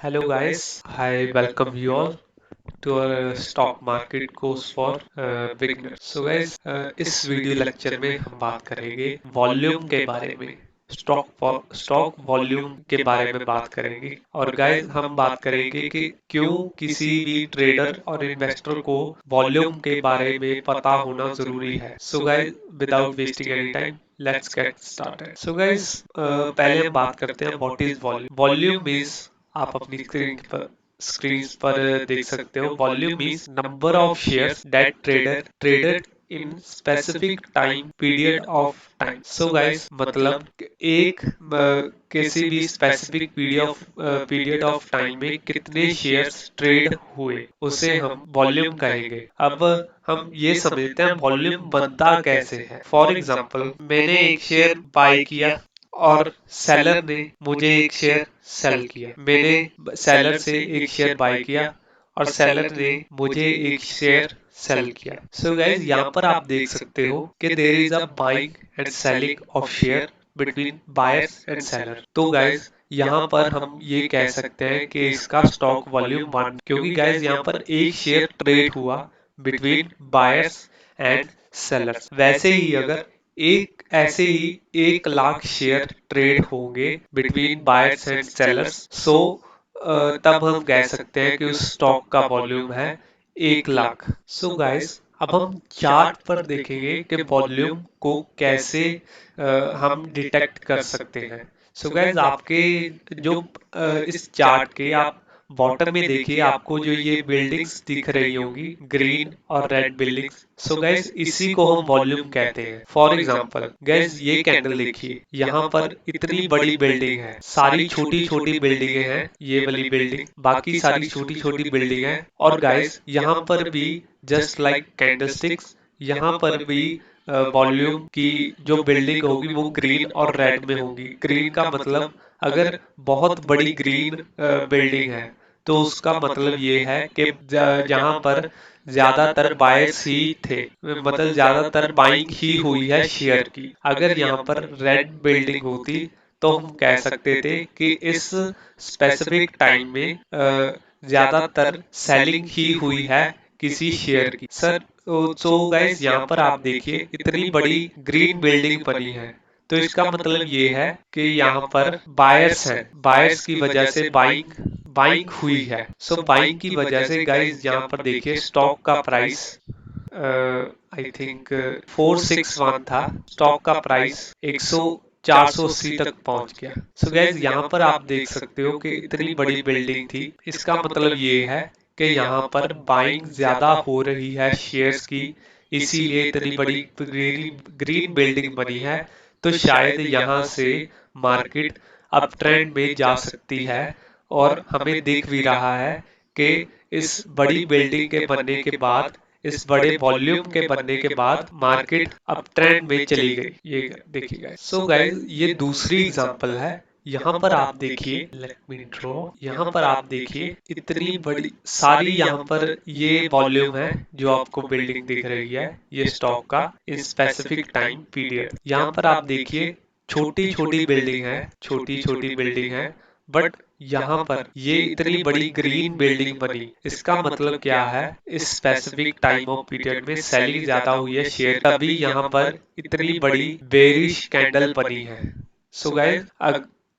Hello guys, I welcome you all to our stock market course for beginners. So guys, इस video lecture में हम बात करेंगे volume के बारे में। स्टॉक वॉल्यूम के बारे में बात करेंगे और गाइस हम बात करेंगे कि क्यों किसी भी ट्रेडर और इन्वेस्टर को वॉल्यूम के बारे में पता होना जरूरी है। So guys, without wasting any time, let's get started. So guys, पहले हम बात करते हैं what is volume. Volume means, आप अपनी स्क्रीन पर देख सकते हो, volume means number of shares that traded in specific time period of time. So guys, मतलब एक किसी भी स्पेसिफिक पीरियड ऑफ टाइम में कितने शेयर्स ट्रेड हुए उसे हम वॉल्यूम कहेंगे। अब हम ये समझते हैं वॉल्यूम बनता कैसे है। फॉर एग्जाम्पल, मैंने एक शेयर बाय किया और सेलर ने मुझे एक शेयर सेल किया। मैंने सेलर से एक शेयर बाय किया और सेलर ने मुझे एक शेयर सेल किया। सो गाइज, यहाँ पर आप देख सकते हो कि there is a buying and selling of share between buyers and seller. तो गाइज, यहाँ पर हम ये कह सकते हैं कि इसका स्टॉक वॉल्यूम 1, क्योंकि गाइज यहाँ पर एक शेयर ट्रेड हुआ बिटवीन बायर्स एंड सेलर्स। वैसे ही अगर ऐसे ही 1 लाख शेयर ट्रेड होंगे बिटवीन बायर्स एंड सेलर्स, सो तब हम कह सकते हैं कि उस स्टॉक का वॉल्यूम है 1 लाख। सो गाइस, अब हम चार्ट पर देखेंगे कि वॉल्यूम को कैसे हम डिटेक्ट कर सकते हैं। सो गाइस, आपके जो इस चार्ट के आप बॉटम में देखिए, आपको जो ये बिल्डिंग्स दिख रही होंगी, ग्रीन और रेड बिल्डिंग्स। सो गाइस, इसी को हम वॉल्यूम कहते हैं। फॉर एग्जांपल गाइस, ये कैंडल देखिए, यहाँ पर इतनी बड़ी बिल्डिंग है, सारी छोटी छोटी बिल्डिंगें हैं, ये वाली बिल्डिंग, बाकी सारी छोटी छोटी बिल्डिंग है। और गाइस, यहाँ पर भी जस्ट लाइक कैंडलस्टिक्स, यहाँ पर भी वॉल्यूम की जो बिल्डिंग होगी वो ग्रीन और रेड में होगी। ग्रीन का मतलब, अगर बहुत बड़ी ग्रीन बिल्डिंग है तो उसका मतलब ये है कि जहाँ पर ज्यादातर बायर्स ही थे, मतलब ज्यादातर बाइंग ही हुई है शेयर की। अगर यहाँ पर रेड बिल्डिंग होती तो हम कह सकते थे कि इस स्पेसिफिक टाइम में ज्यादातर सेलिंग ही हुई है किसी शेयर की। सर, सो गाइस, यहाँ पर आप देखिए इतनी बड़ी ग्रीन बिल्डिंग बनी है, तो इसका मतलब ये है कि यहाँ पर बायर्स हैं, बायर्स की वजह से बाइंग बाइंग हुई है। सो बाइंग की वजह से गाइस, यहाँ पर देखिए स्टॉक का प्राइस आई थिंक 461 था। स्टॉक का प्राइस 480 तक पहुंच गया। सो गाइस, यहाँ पर आप देख सकते हो कि इतनी बड़ी बिल्डिंग थी। इसका मतलब ये है कि यहाँ पर बाइंग ज्यादा हो रही है शेयर्स की, इसीलिए इतनी बड़ी ग्रीन बिल्डिंग बनी है। तो शायद यहाँ से मार्केट अप ट्रेंड में जा सकती है और हमें दिख भी रहा है कि इस बड़ी बिल्डिंग के बनने के बाद, इस बड़े वॉल्यूम के बनने के बाद मार्केट अप ट्रेंड में चली गई। ये देखिए गाइस। सो गाइस, ये दूसरी एग्जांपल है। यहाँ पर आप देखिए, लेट मी ड्रॉ, यहाँ पर आप देखिए इतनी बड़ी सारी, यहाँ पर ये वॉल्यूम है जो आपको बिल्डिंग दिख रही है, ये स्टॉक का इन स्पेसिफिक टाइम पीरियड। यहाँ पर आप देखिए छोटी छोटी बिल्डिंग है, छोटी छोटी बिल्डिंग है, बट यहाँ पर ये इतनी बड़ी ग्रीन बिल्डिंग बनी। इसका मतलब क्या है, इस स्पेसिफिक टाइम ऑफ पीरियड में सेलिंग ज्यादा हुई है शेयर, तभी यहाँ पर इतनी बड़ी बेरिश कैंडल बनी है। सो गाइस,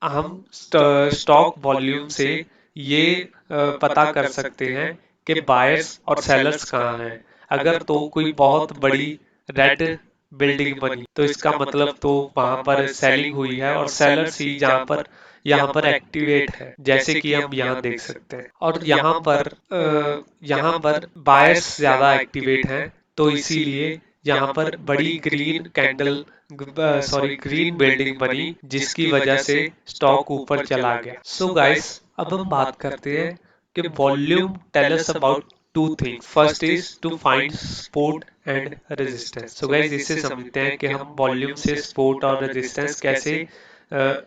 हम स्टॉक वॉल्यूम से ये पता कर सकते हैं कि बायर्स और सेलर्स कहाँ हैं। अगर तो कोई बहुत बड़ी रेड बिल्डिंग बनी तो इसका मतलब तो वहां पर सेलिंग हुई है और सेलर्स ही यहाँ पर एक्टिवेट है, जैसे कि हम यहाँ देख सकते हैं। और यहाँ पर बायर्स ज्यादा एक्टिवेट हैं, तो इसीलिए यहाँ पर बड़ी green candle, sorry, green building बनी, जिसकी वजह से स्टॉक ऊपर चला गया। सो गाइस, अब हम बात करते हैं कि volume tell us about two things. First is to find support and resistance. So guys, इससे समझते हैं कि हम वॉल्यूम से सपोर्ट और रेजिस्टेंस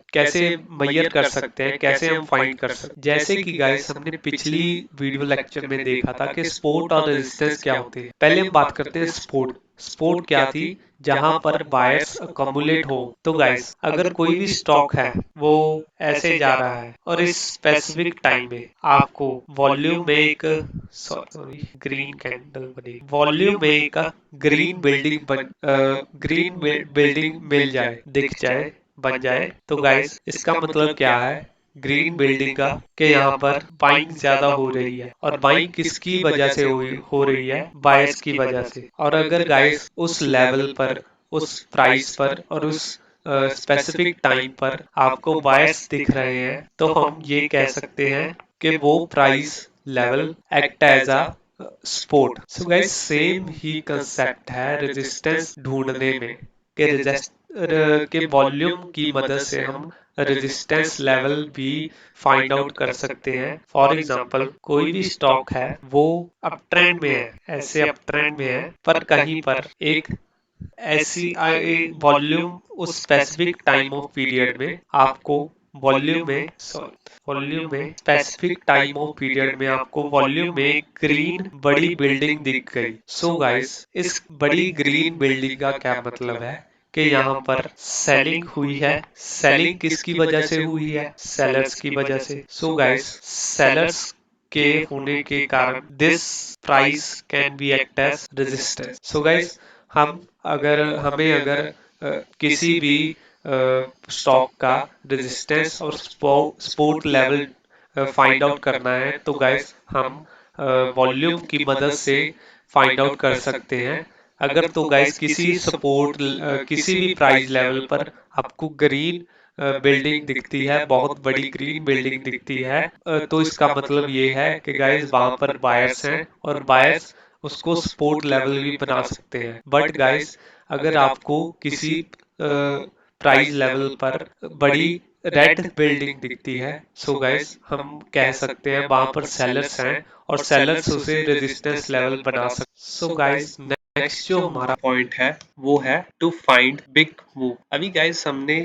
कैसे मैयर कर सकते हैं, कैसे हम फाइंड कर सकते हैं। जैसे कि गाइस, हमने पिछली वीडियो लेक्चर में देखा था कि सपोर्ट और रेजिस्टेंस क्या होते हैं। पहले हम बात करते हैं सपोर्ट। सपोर्ट क्या थी जहां पर बायर्स अकोमुलेट हो। तो गाइस अगर कोई भी स्टॉक है वो ऐसे जा रहा है और इस स्पेसिफिक टाइम में आपको वॉल्यूम में एक सॉरी ग्रीन कैंडल बनी, वॉल्यूम में एक ग्रीन बिल्डिंग ग्रीन बिल्डिंग मिल जाए, दिख जाए, बन जाए, तो गाइस इसका मतलब क्या है, ग्रीन बिल्डिंग का के यहाँ पर बाइंग ज्यादा हो रही है। और बाइंग किसकी वजह से हो रही है, बायर्स की वजह से। और अगर गाइस उस लेवल पर, उस प्राइस पर और उस स्पेसिफिक टाइम पर आपको बायर्स दिख रहे हैं, तो हम ये कह सकते हैं कि वो price level act as a support. So guys same ही कंसेप्ट है रेजिस्टेंस ढूंढने में, कि रेजिस्ट के वॉल्यूम की मदद से हम रेजिस्टेंस लेवल भी फाइंड आउट कर सकते हैं। फॉर एग्जांपल कोई भी स्टॉक है वो अप ट्रेंड में है, ऐसे अप ट्रेंड में है, पर कहीं पर एक ऐसी वॉल्यूम उस स्पेसिफिक टाइम ऑफ पीरियड में आपको वॉल्यूम में स्पेसिफिक टाइम ऑफ पीरियड में आपको वॉल्यूम में ग्रीन बड़ी बिल्डिंग दिख गई। सो गाइस इस बड़ी ग्रीन बिल्डिंग का क्या मतलब है कि यहाँ पर सेलिंग हुई है। सेलिंग किसकी वजह से हुई है, सेलर्स की वजह से। सो गाइस सेलर्स के होने के कारण this price can be act as resistance. So guys हम अगर किसी भी स्टॉक का रेजिस्टेंस और सपोर्ट लेवल फाइंड आउट करना है, तो गाइस हम वॉल्यूम की मदद से फाइंड आउट कर सकते हैं। अगर तो गाइस किसी भी प्राइस लेवल पर आपको ग्रीन बिल्डिंग दिखती है, बहुत बड़ी ग्रीन बिल्डिंग दिखती है, तो इसका मतलब ये है कि गाइस वहां पर बायर्स हैं और बायर्स उसको सपोर्ट लेवल भी बना सकते हैं। बट गाइस अगर आपको किसी प्राइस लेवल पर बड़ी रेड बिल्डिंग दिखती है, सो गाइस हम कह सकते हैं वहां पर सेलर्स हैं और सेलर्स उसे रेजिस्टेंस लेवल बना सकते। सो गाइस नेक्स्ट जो हमारा पॉइंट है वो है टू फाइंड बिग मूव। अभी गाइस हमने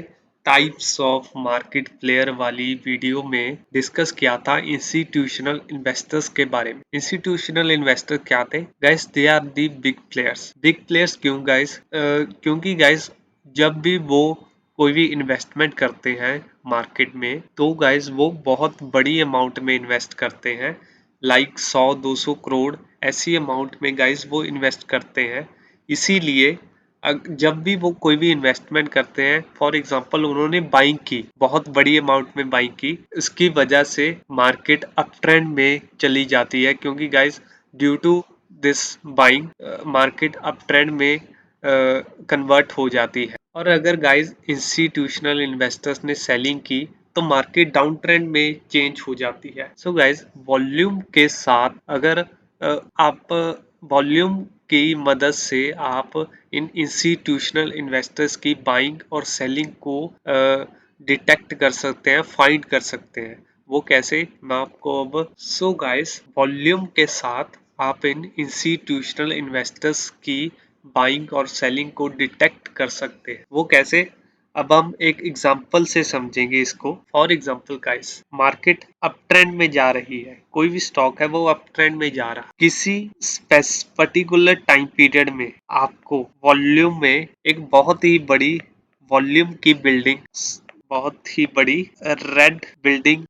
टाइप्स ऑफ मार्केट प्लेयर वाली वीडियो में डिस्कस किया था इंस्टीट्यूशनल इन्वेस्टर्स के बारे में। इंस्टीट्यूशनल इन्वेस्टर क्या थे guys, they are the big players. Big players क्यों गाइस, क्योंकि गाइस जब भी वो कोई भी इन्वेस्टमेंट करते हैं मार्केट में, तो गाइस वो बहुत बड़ी अमाउंट में इन्वेस्ट करते हैं, लाइक 100-200 करोड़ ऐसी अमाउंट में गाइस वो इन्वेस्ट करते हैं। इसीलिए जब भी वो कोई भी इन्वेस्टमेंट करते हैं, फॉर एग्जांपल उन्होंने बाइंग की, बहुत बड़ी अमाउंट में बाइंग की, इसकी वजह से मार्केट अप ट्रेंड में चली जाती है, क्योंकि guys due to this buying market up trend में कन्वर्ट हो जाती है। और अगर गाइस इंस्टीट्यूशनल इन्वेस्टर्स ने सेलिंग की तो मार्केट डाउन ट्रेंड में चेंज हो जाती है। सो गाइस वॉल्यूम के साथ अगर आप वॉल्यूम की मदद से आप इन इंस्टीट्यूशनल इन्वेस्टर्स की बाइंग और सेलिंग को डिटेक्ट कर सकते हैं, फाइंड कर सकते हैं। वो कैसे, मैं आपको अब सो गाइस वॉल्यूम के साथ आप इन इंस्टीट्यूशनल इन्वेस्टर्स की बाइंग और सेलिंग को डिटेक्ट कर सकते हैं। वो कैसे, अब हम एक एग्जांपल से समझेंगे इसको। For example guys market up trend में जा रही है, कोई भी स्टॉक है वो अप ट्रेंड में जा रहा है, किसी पर्टिकुलर टाइम पीरियड में आपको वॉल्यूम में एक बहुत ही बड़ी वॉल्यूम की बिल्डिंग, बहुत ही बड़ी रेड बिल्डिंग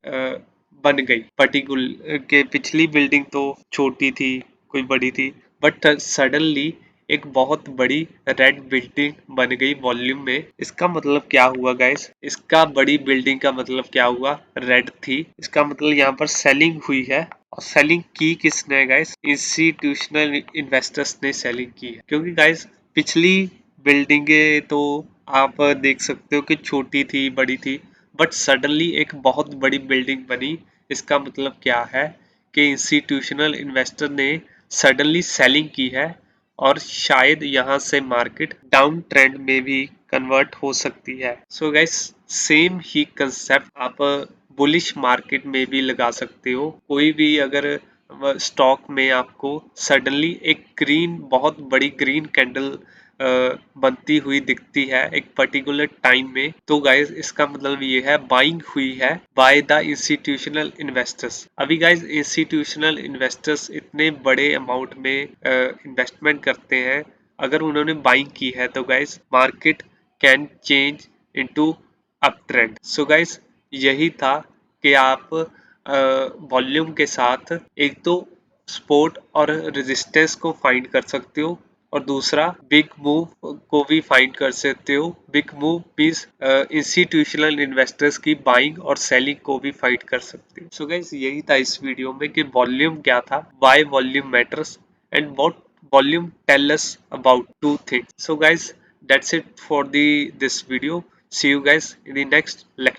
बन गई। पर्टिकुलर के पिछली बिल्डिंग तो छोटी थी, कोई बड़ी थी, बट सडनली एक बहुत बड़ी रेड बिल्डिंग बन गई वॉल्यूम में। इसका मतलब क्या हुआ गाइस, इसका बड़ी बिल्डिंग का मतलब क्या हुआ, रेड थी, इसका मतलब यहाँ पर सेलिंग हुई है। और सेलिंग की किसने गाइस, इंस्टीट्यूशनल इन्वेस्टर्स ने सेलिंग की है। क्योंकि गाइस पिछली बिल्डिंगें तो आप देख सकते हो कि छोटी थी, बड़ी थी, बट सडनली एक बहुत बड़ी बिल्डिंग बनी। इसका मतलब क्या है कि इंस्टीट्यूशनल इन्वेस्टर ने सडनली सेलिंग की है और शायद यहाँ से मार्केट डाउन ट्रेंड में भी कन्वर्ट हो सकती है। सो गाइस सेम ही कंसेप्ट आप बुलिश मार्केट में भी लगा सकते हो। कोई भी अगर स्टॉक में आपको सडनली एक ग्रीन, बहुत बड़ी ग्रीन कैंडल बनती हुई दिखती है एक पर्टिकुलर टाइम में, तो गाइस इसका मतलब ये है बाइंग हुई है बाय द इंस्टीट्यूशनल इन्वेस्टर्स। अभी गाइस इंस्टीट्यूशनल इन्वेस्टर्स इतने बड़े अमाउंट में इन्वेस्टमेंट करते हैं अगर उन्होंने बाइंग की है तो guys market can change into up trend. So guys यही था कि आप वॉल्यूम के साथ एक तो सपोर्ट और रेजिस्टेंस को फाइंड कर सकते हो और दूसरा बिग मूव को भी फाइंड कर सकते हो। Big move means institutional investors की बाइंग और सेलिंग को भी फाइंड कर सकते हो। सो गाइस यही था इस वीडियो में कि वॉल्यूम क्या था, why volume matters and what volume tell us about two things. So guys, that's it for the this video. See you guys in the next lecture.